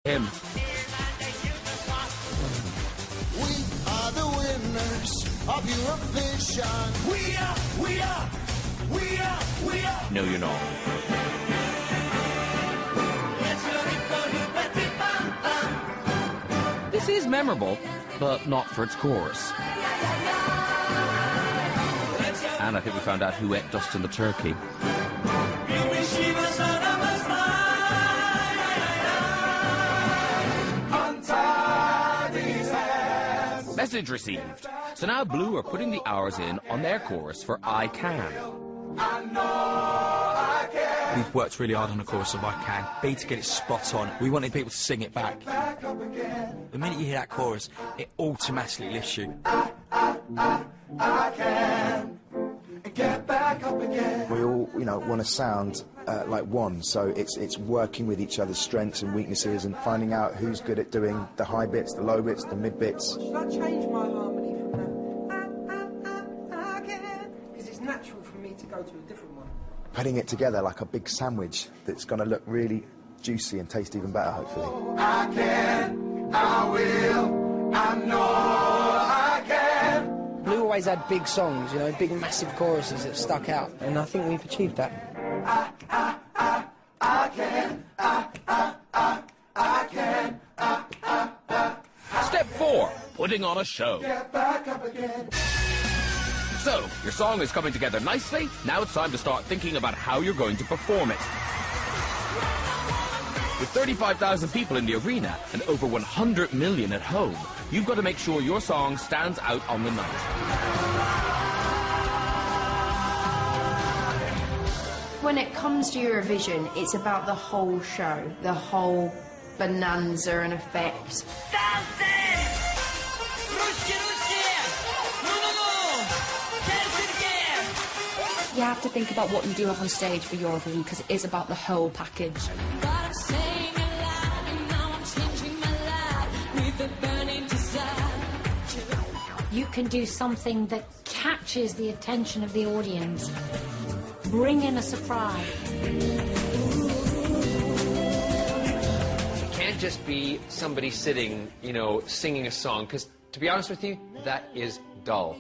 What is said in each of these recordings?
him. We are the winners of Eurovision. We are. No, you're not. This is memorable, but not for its chorus. And I think we found out who ate Dustin the turkey. Message received. So now Blue are putting the hours in on their chorus for I Can. We've worked really hard on the chorus of I Can. B, to get it spot on. We wanted people to sing it back. The minute you hear that chorus, it automatically lifts you. I can get back up again. We all, want to sound like one, so it's working with each other's strengths and weaknesses and finding out who's good at doing the high bits, the low bits, the mid bits. Should I change my harmony from I can? Because it's natural for me to go to a different one. Putting it together like a big sandwich that's going to look really juicy and taste even better, hopefully. I can, I will, I know I can. Blue always had big songs, big massive choruses that stuck out, and I think we've achieved that. I can, I can, Step 4, putting on a show. get back up again. So, your song is coming together nicely. Now it's time to start thinking about how you're going to perform it. With 35,000 people in the arena and over 100 million at home, you've got to make sure your song stands out on the night. When it comes to Eurovision, it's about the whole show, the whole bonanza and effect. You have to think about what you do up on stage for Eurovision because it is about the whole package. You can do something that catches the attention of the audience. Bring in a surprise. It can't just be somebody sitting, singing a song, because, to be honest with you, that is dull.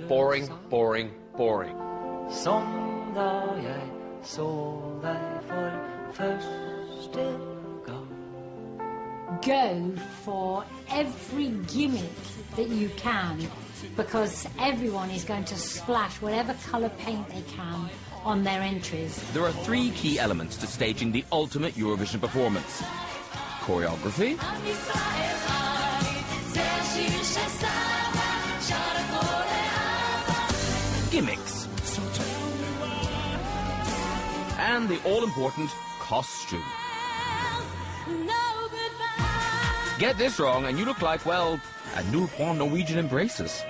Boring, boring, boring. Go for every gimmick that you can, because everyone is going to splash whatever colour paint they can on their entries. There are 3 key elements to staging the ultimate Eurovision performance. Choreography, gimmicks, and the all-important costume. Get this wrong and you look like, well, a newborn Norwegian embraces.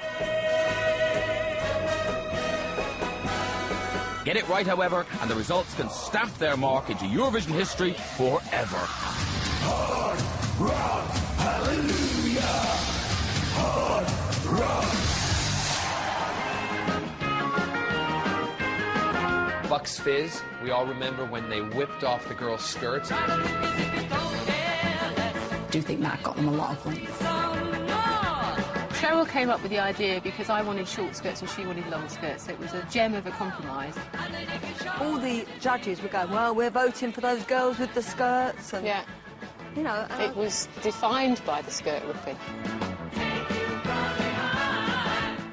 Get it right, however, and the results can stamp their mark into Eurovision history forever. Hard rock, hallelujah. Hard rock. Bucks Fizz, we all remember when they whipped off the girls' skirts. I do think that got them a lot of points. Cheryl came up with the idea because I wanted short skirts and she wanted long skirts, so it was a gem of a compromise. All the judges were going, well, we're voting for those girls with the skirts, and yeah, it was defined by the skirt ripping.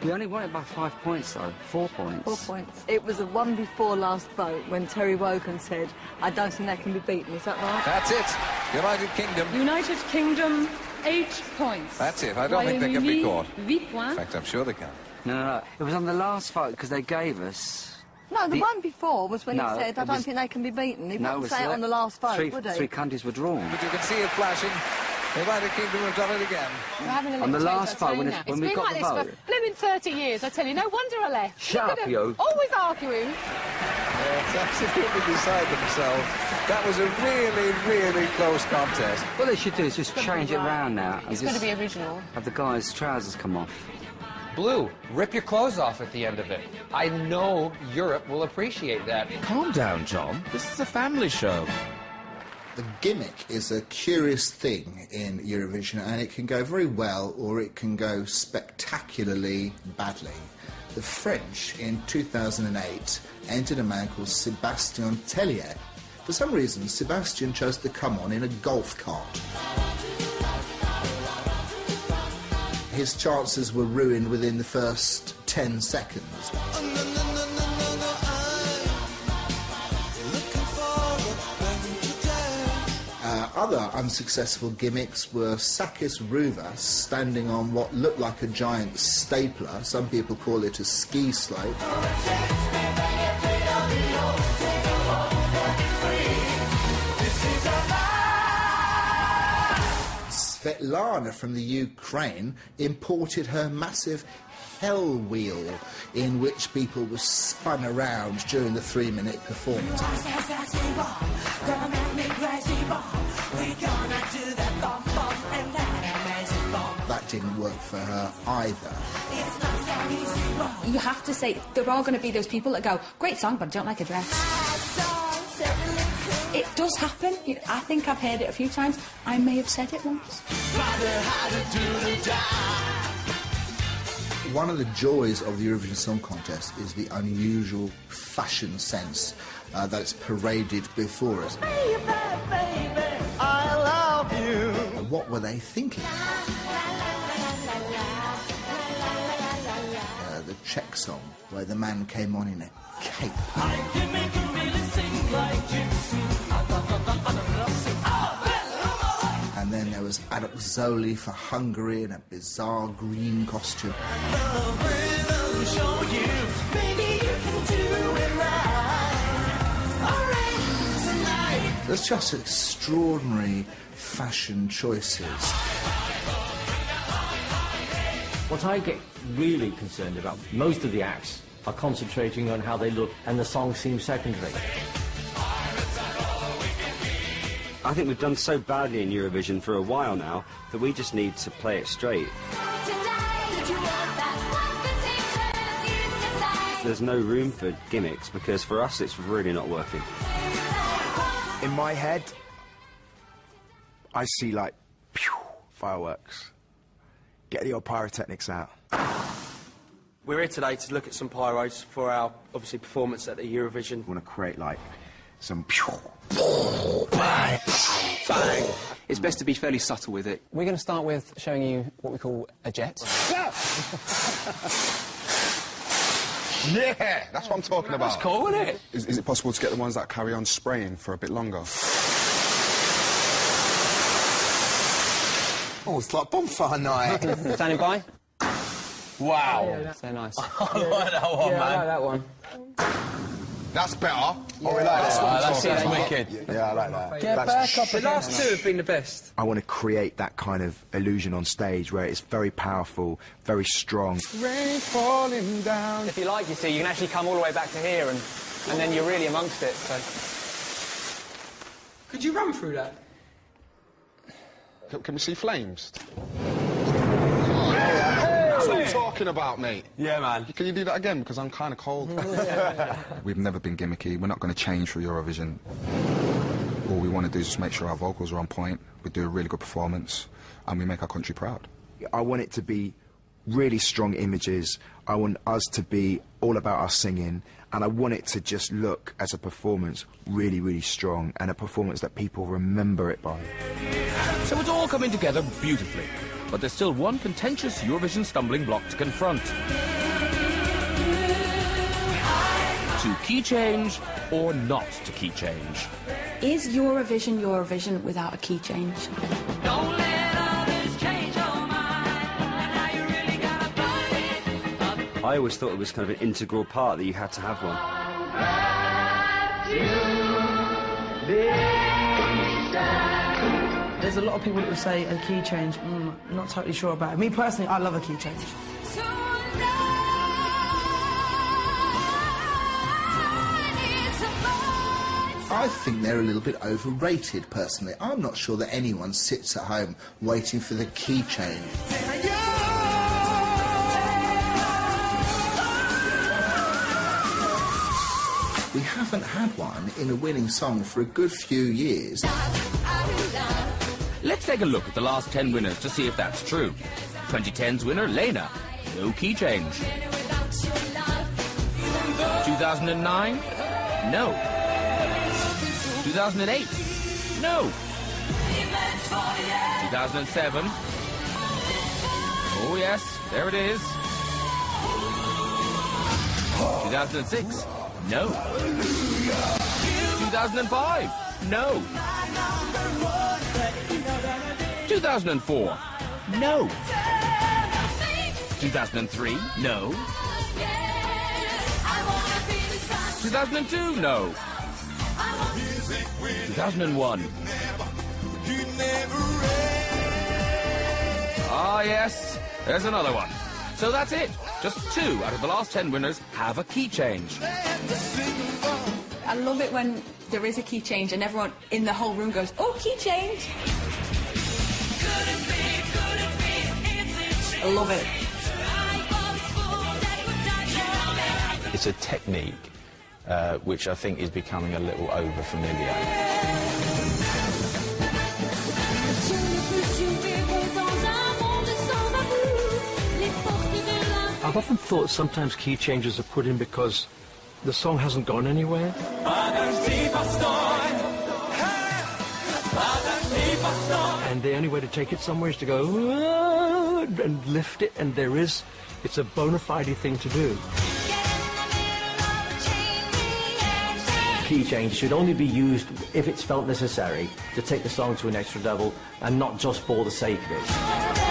We only won it by 5 points, though. 4 points. 4 points. It was the one before last vote when Terry Wogan said, I don't think they can be beaten. Is that right? That's it. United Kingdom. United Kingdom, 8 points. That's it. I don't think they can be caught. 8 points. In fact, I'm sure they can. No. It was on the last vote because they gave us... No, the one before was when he said, I don't think they can be beaten. He wouldn't say it on the last vote, would he? 3 countries were drawn. But you can see it flashing. The United Kingdom have done it again. On the last vote, when we got the vote... It's been like this for 30 years, I tell you. No wonder I left. Shut up, you. Always arguing. It's absolutely beside themselves. That was a really, really close contest. What they should do is just change it round now. It's going to be original. Have the guys' trousers come off. Blue, rip your clothes off at the end of it. I know Europe will appreciate that. Calm down, John. This is a family show. The gimmick is a curious thing in Eurovision, and it can go very well or it can go spectacularly badly. The French, in 2008, entered a man called Sébastien Tellier. For some reason, Sébastien chose to come on in a golf cart. His chances were ruined within the first 10 seconds. Other unsuccessful gimmicks were Sakis Ruvas standing on what looked like a giant stapler. Some people call it a ski slope. Svetlana from the Ukraine imported her massive hell wheel in which people were spun around during the 3-minute performance. That didn't work for her either. You have to say, there are going to be those people that go, great song, but I don't like a dress. It does happen. I think I've heard it a few times. I may have said it once. One of the joys of the Eurovision Song Contest is the unusual fashion sense that it's paraded before us. Baby, baby, I love you. And what were they thinking? The Czech song, where the man came on in a cape. And then there was Adok Zoli for Hungary in a bizarre green costume. There's just extraordinary fashion choices. What I get really concerned about, most of the acts are concentrating on how they look and the song seems secondary. I think we've done so badly in Eurovision for a while now that we just need to play it straight. There's no room for gimmicks because for us it's really not working. In my head, I see like pew, fireworks. Get your pyrotechnics out. We're here today to look at some pyros for our, obviously, performance at the Eurovision. We want to create like some pew, bang, bang. It's best to be fairly subtle with it. We're going to start with showing you what we call a jet. Yeah, that's what I'm talking about. That's cool, isn't it? Is it possible to get the ones that carry on spraying for a bit longer? Oh, it's like bonfire night. Standing by. Wow. Yeah, so nice. I like that one, man. I like that one. That's better. Yeah. Oh, we like That's wicked. Yeah, I like that. Get back up. The last two have been the best. I want to create that kind of illusion on stage where it's very powerful, very strong. Rain falling down. If you like, you see, you can actually come all the way back to here and then you're really amongst it, so... Could you run through that? Can we see flames? That's what I'm talking about, mate. Yeah, man. Can you do that again? Because I'm kind of cold. We've never been gimmicky. We're not going to change for Eurovision. All we want to do is just make sure our vocals are on point, we do a really good performance, and we make our country proud. I want it to be really strong images. I want us to be all about our singing, and I want it to just look, as a performance, really, really strong, and a performance that people remember it by. So it's all coming together beautifully. But there's still one contentious Eurovision stumbling block to confront. To key change or not to key change? Is Eurovision Eurovision without a key change? Don't let others change your mind. Now you really gotta find it. I always thought it was kind of an integral part that you had to have one. There's a lot of people that would say a key change. Not totally sure about it. Me personally, I love a key change. I think they're a little bit overrated, personally. I'm not sure that anyone sits at home waiting for the key change. We haven't had one in a winning song for a good few years. Let's take a look at the last 10 winners to see if that's true. 2010's winner, Lena. No key change. 2009? No. 2008? No. 2007? Oh yes, there it is. 2006? No. 2005? No. 2004? No. 2003? No. 2002? No. 2001? Ah, yes. There's another one. So that's it. Just 2 out of the last 10 winners have a key change. I love it when there is a key change and everyone in the whole room goes, oh, key change. I love it. It's a technique which I think is becoming a little over-familiar. I've often thought sometimes key changes are put in because the song hasn't gone anywhere. And the only way to take it somewhere is to go and lift it, and it's a bona fide thing to do. Key change should only be used if it's felt necessary to take the song to an extra level and not just for the sake of it.